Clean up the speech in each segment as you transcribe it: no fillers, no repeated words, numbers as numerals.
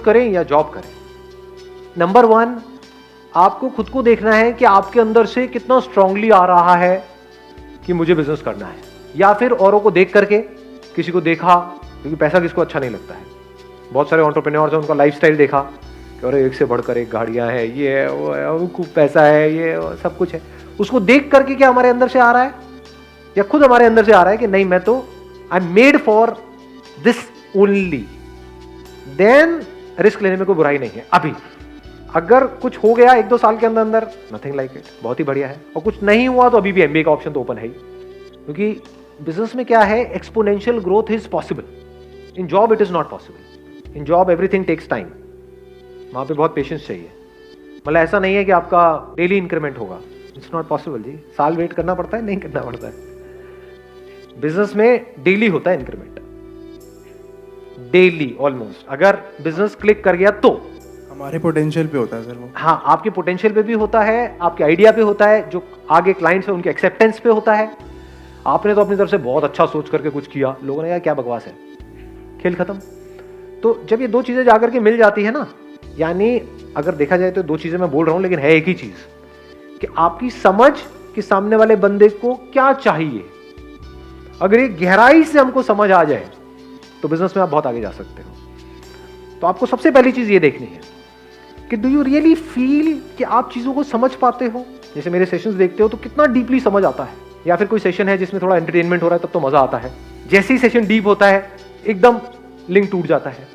करें या जॉब करें, नंबर 1 आपको खुद को देखना है कि आपके अंदर से कितना स्ट्रांगली आ रहा है कि मुझे बिजनेस करना है, या फिर औरों को देख करके, किसी को देखा, क्योंकि पैसा किसको अच्छा नहीं लगता है। बहुत सारे एंटरप्रेन्योर्स हैं, उनका लाइफस्टाइल देखा कि अरे एक से बढ़कर एक गाड़ियां हैं, ये है वो है, वो खूब पैसा है, ये सब कुछ है। उसको देख करके क्या हमारे अंदर से आ रहा है, या खुद हमारे अंदर से आ रहा है कि नहीं मैं तो I am made for this only, then risk लेने में कोई बुराई नहीं है। अभी अगर कुछ हो गया 1-2 साल के अंदर अंदर, नथिंग लाइक इट, बहुत ही बढ़िया है। और कुछ नहीं हुआ तो अभी भी एमबीए का ऑप्शन तो ओपन है ही, क्योंकि बिजनेस में क्या है, exponential growth is possible, in job it is not possible. In job everything takes time, वहां पे बहुत पेशेंस चाहिए। मतलब ऐसा नहीं है कि आपका डेली इंक्रीमेंट होगा, इट्स नॉट पॉसिबल जी। साल वेट करना पड़ता है, नहीं करना पड़ता है। बिजनेस में डेली होता है इंक्रीमेंट, डेली ऑलमोस्ट। अगर बिजनेस क्लिक कर गया तो हमारे पोटेंशियल पे होता है सर वो। हाँ, आपके पोटेंशियल पे भी होता है, आपके आइडिया पे होता है, जो आगे क्लाइंट्स है उनके एक्सेप्टेंस पे होता है। आपने तो अपनी तरफ से बहुत अच्छा सोच करके कुछ किया, लोगों ने कहा क्या बकवास है, खेल खत्म। तो जब ये 2 चीजें जाकर के मिल जाती है ना, यानी अगर देखा जाए तो 2 चीजें मैं बोल रहा हूं लेकिन है एक ही चीज, कि आपकी समझ कि सामने वाले बंदे को क्या चाहिए, अगर ये गहराई से हमको समझ आ जाए तो बिजनेस में आप बहुत आगे जा सकते हो। तो आपको सबसे पहली चीज ये देखनी है कि डू यू रियली फील कि आप चीजों को समझ पाते हो। जैसे मेरे सेशंस देखते हो तो कितना डीपली समझ आता है, या फिर कोई सेशन है जिसमें थोड़ा एंटरटेनमेंट हो रहा है तब तो मजा आता है। जैसे ही सेशन डीप होता है एकदम लिंक टूट जाता है,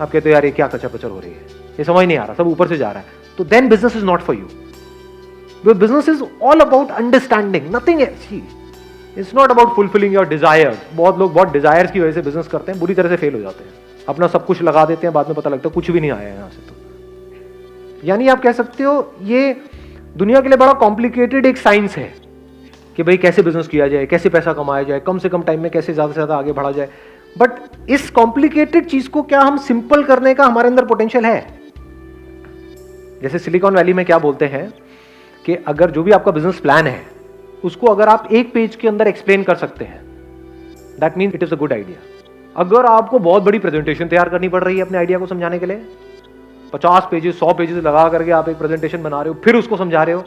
आप कहते हो यार ये क्या कचर पचर हो रही है, ये समझ नहीं आ रहा, सब ऊपर से जा रहा है। तो then business is not for you. Business is all about understanding, nothing else. It's not about fulfilling your desire. बहुत लोग बहुत डिजायर्स की वजह से बिजनेस करते हैं, बुरी तरह से फेल हो जाते हैं, अपना सब कुछ लगा देते हैं, बाद में पता लगता है कुछ भी नहीं आया है यहां से। तो यानी आप कह सकते हो ये दुनिया के लिए बड़ा कॉम्प्लिकेटेड एक साइंस है कि भाई कैसे बिजनेस किया जाए, कैसे पैसा कमाया जाए, कम से कम टाइम में कैसे ज्यादा से ज्यादा आगे बढ़ा जाए। बट इस कॉम्प्लिकेटेड चीज को क्या हम सिंपल करने का हमारे अंदर पोटेंशियल है। जैसे सिलिकॉन वैली में क्या बोलते हैं कि अगर जो भी आपका बिजनेस प्लान है उसको अगर आप एक पेज के अंदर एक्सप्लेन कर सकते हैं, that means it is a good idea. अगर आपको बहुत बड़ी प्रेजेंटेशन तैयार करनी पड़ रही है अपने आइडिया को समझाने के लिए, 50 पेजेस 100 पेजेस लगा करके आप एक प्रेजेंटेशन बना रहे हो, फिर उसको समझा रहे हो,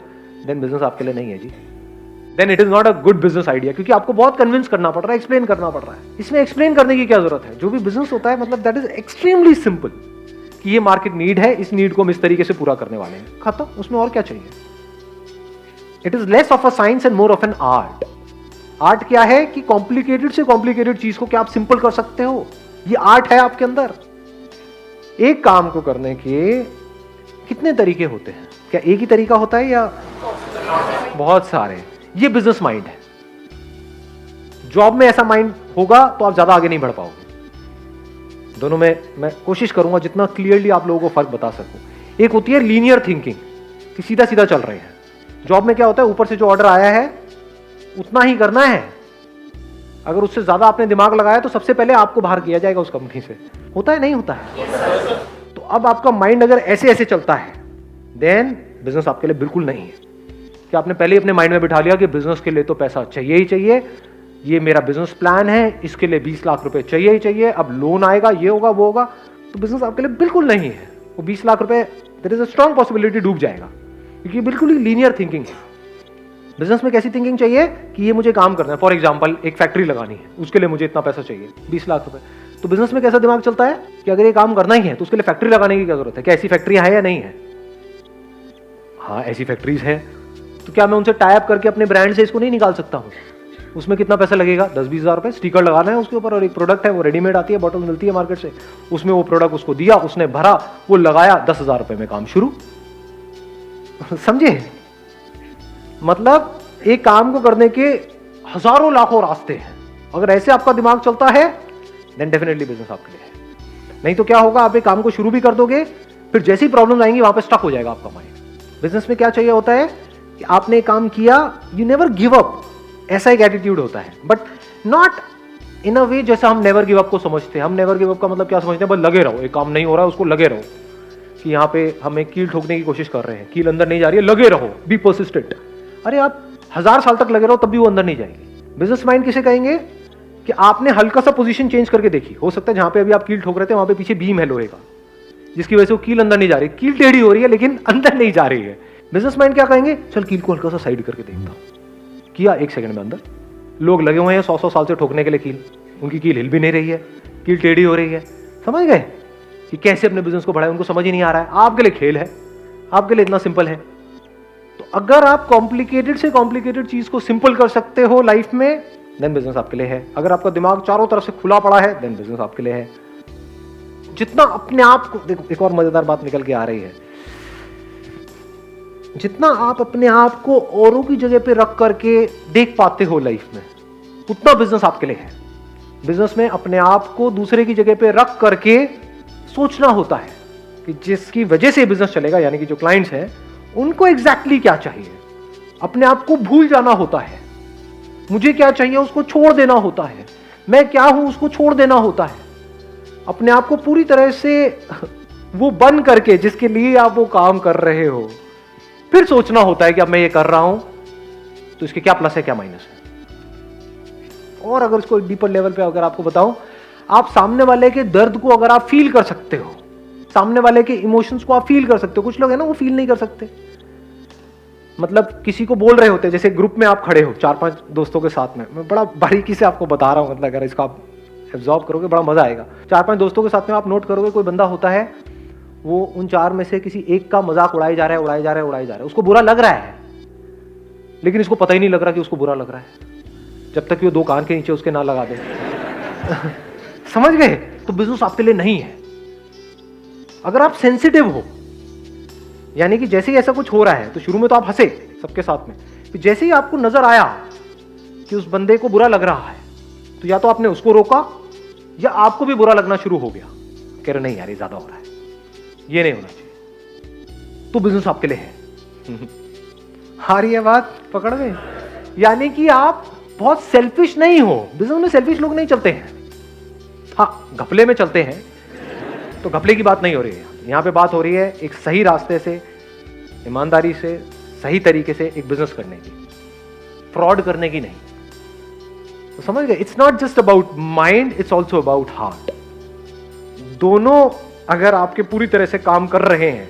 देन बिजनेस आपके लिए नहीं है जी। Then it is not a good business idea, क्योंकि आपको बहुत कन्विंस करना पड़ रहा है, एक्सप्लेन करना पड़ रहा है। इसमें एक्सप्लेन करने की क्या जरूरत है। जो भी बिजनेस होता है मतलब दैट इज एक्सट्रीमली सिंपल, कि ये मार्केट नीड है, इस नीड को हम इस तरीके से पूरा करने वाले हैं, खत्म। उसमें और क्या चाहिए। It is less of a science and more of an art. Art क्या है कि कॉम्प्लिकेटेड से कॉम्प्लिकेटेड चीज को क्या आप सिंपल कर सकते हो, ये आर्ट है आपके अंदर। एक काम को करने के कितने तरीके होते हैं, क्या एक ही तरीका होता है या बहुत सारे। ये बिजनेस माइंड है। जॉब में ऐसा माइंड होगा तो आप ज्यादा आगे नहीं बढ़ पाओगे। दोनों में मैं कोशिश करूंगा जितना क्लियरली आप लोगों को फर्क बता सकूं। एक होती है लीनियर थिंकिंग, कि सीधा सीधा चल रहे हैं। जॉब में क्या होता है, ऊपर से जो ऑर्डर आया है उतना ही करना है। अगर उससे ज्यादा आपने दिमाग लगाया तो सबसे पहले आपको बाहर किया जाएगा उस कंपनी से। होता है नहीं होता है। तो अब आपका माइंड अगर ऐसे ऐसे चलता है, देन बिजनेस आपके लिए बिल्कुल नहीं है। कि आपने पहले ही अपने माइंड में बिठा लिया कि बिजनेस के लिए तो पैसा चाहिए ही चाहिए, ये मेरा बिजनेस प्लान है, इसके लिए 20 लाख रुपए चाहिए ही चाहिए, अब लोन आएगा, ये होगा वो होगा, तो बिजनेस आपके लिए बिल्कुल नहीं है। वो 20 लाख रुपए there is a strong possibility डूब जाएगा, क्योंकि बिल्कुल ही लीनियर थिंकिंग है। बिजनेस में कैसी थिंकिंग चाहिए कि ये मुझे काम करना है। फॉर एग्जांपल एक फैक्ट्री लगानी है, उसके लिए मुझे इतना पैसा चाहिए, 20 लाख रुपए। तो बिजनेस में कैसा दिमाग चलता है कि अगर ये काम करना ही है तो उसके लिए फैक्ट्री लगाने की क्या जरूरत है, क्या ऐसी फैक्ट्री है या नहीं है। हाँ ऐसी फैक्ट्रीज है, तो क्या मैं उनसे टाई अप करके अपने ब्रांड से इसको नहीं निकाल सकता हूँ। उसमें कितना पैसा लगेगा, 10-20 हज़ार रुपए, स्टिकर लगाना है उसके ऊपर, और एक प्रोडक्ट है वो रेडीमेड आती है, बॉटल मिलती है मार्केट से, उसमें वो प्रोडक्ट उसको दिया, उसने भरा, वो लगाया, 10,000 रुपए में काम शुरू। समझे। मतलब एक काम को करने के हजारों लाखों रास्ते हैं। अगर ऐसे आपका दिमाग चलता है देन डेफिनेटली बिजनेस आपके लिए है। नहीं तो क्या होगा, आप एक काम को शुरू भी कर दोगे, फिर जैसी प्रॉब्लम आएंगी वहां पे स्टक हो जाएगा आपका माइंड। बिजनेस में क्या चाहिए होता है कि आपने काम किया, यू नेवर गिव अप, ऐसा एक एटीट्यूड होता है। बट नॉट इन अ वे जैसा हम नेवर गिव अप को समझते हैं। हम नेवर गिव अप का मतलब क्या समझते हैं, बस लगे रहो, एक काम नहीं हो रहा है उसको लगे रहो, कि यहाँ पे हमें कील ठोकने की कोशिश कर रहे हैं, कील अंदर नहीं जा रही है, लगे रहो, बी परसिस्टेंट। अरे आप 1000 साल तक लगे रहो तब भी वो अंदर नहीं जाएगी। बिजनेस माइंड किसे कहेंगे कि आपने हल्का सा पोजीशन चेंज करके देखी, हो सकता है जहां पे अभी आप कील ठोक रहे थे वहां पे पीछे बीम है लोहे का, जिसकी वजह से वो कील अंदर नहीं जा रही, कील टेढ़ी हो रही है लेकिन अंदर नहीं जा रही है। बिजनेसमैन क्या कहेंगे, चल कील को हल्का सा साइड करके देखता हूं, किया 1 सेकंड में अंदर। लोग लगे हुए हैं 100 साल से ठोकने के लिए कील, उनकी कील हिल भी नहीं रही है, कील टेढ़ी हो रही है। समझ गए कि कैसे अपने बिजनेस को बढ़ाए, उनको समझ ही नहीं आ रहा है। आपके लिए खेल है, आपके लिए इतना सिंपल है। तो अगर आप कॉम्प्लिकेटेड से कॉम्प्लिकेटेड चीज को सिंपल कर सकते हो लाइफ में, देन बिजनेस आपके लिए है। अगर आपका दिमाग चारों तरफ से खुला पड़ा है, देन बिजनेस आपके लिए है। जितना अपने आप को, देखो एक और मजेदार बात निकल के आ रही है, जितना आप अपने आप को औरों की जगह पे रख करके देख पाते हो लाइफ में, उतना बिजनेस आपके लिए है। बिजनेस में अपने आप को दूसरे की जगह पे रख करके सोचना होता है कि जिसकी वजह से बिजनेस चलेगा, यानी कि जो क्लाइंट्स हैं उनको एग्जैक्टली क्या चाहिए। अपने आप को भूल जाना होता है, मुझे क्या चाहिए उसको छोड़ देना होता है, मैं क्या हूं उसको छोड़ देना होता है। अपने आप को पूरी तरह से वो बन करके जिसके लिए आप वो काम कर रहे हो, फिर सोचना होता है कि अब मैं ये कर रहा हूं तो इसके क्या प्लस है क्या माइनस है। और अगर इसको डीपर लेवल पे अगर आपको बताऊं, आप सामने वाले के दर्द को अगर आप फील कर सकते हो, सामने वाले के इमोशंस को आप फील कर सकते हो। कुछ लोग है ना वो फील नहीं कर सकते, मतलब किसी को बोल रहे होते, जैसे ग्रुप में आप खड़े हो 4-5 दोस्तों के साथ में, मैं बड़ा बारीकी से आपको बता रहा हूं, मतलब अगर इसको आप एब्जॉर्ब करोगे बड़ा मजा आएगा। 4-5 दोस्तों के साथ में आप नोट करोगे, कोई बंदा होता है वो उन 4 में से किसी एक का मजाक उड़ाई जा रहा है, उसको बुरा लग रहा है, लेकिन इसको पता ही नहीं लग रहा कि उसको बुरा लग रहा है, जब तक कि वो 2 कान के नीचे उसके ना लगा दे। समझ गए? तो बिजनेस आपके लिए नहीं है। अगर आप सेंसिटिव हो, यानी कि जैसे ही ऐसा कुछ हो रहा है तो शुरू में तो आप हंसे सबके साथ में, फिर जैसे ही आपको नजर आया कि उस बंदे को बुरा लग रहा है, तो या तो आपने उसको रोका या आपको भी बुरा लगना शुरू हो गया, कह रहे नहीं यार ये ज्यादा हो रहा है, ये नहीं होना चाहिए। तो बिजनेस आपके लिए है। आ रही है बात पकड़ में? यानी कि आप बहुत सेल्फिश नहीं हो। बिजनेस में सेल्फिश लोग नहीं चलते हैं, हाँ घपले में चलते हैं, तो घपले की बात नहीं हो रही है यहां पे। बात हो रही है एक सही रास्ते से, ईमानदारी से, सही तरीके से एक बिजनेस करने की, फ्रॉड करने की नहीं। तो समझ गए? It's not just about mind, it's also about heart. दोनों अगर आपके पूरी तरह से काम कर रहे हैं,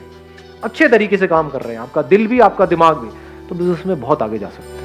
अच्छे तरीके से काम कर रहे हैं, आपका दिल भी आपका दिमाग भी, तो बिजनेस में बहुत आगे जा सकते हैं।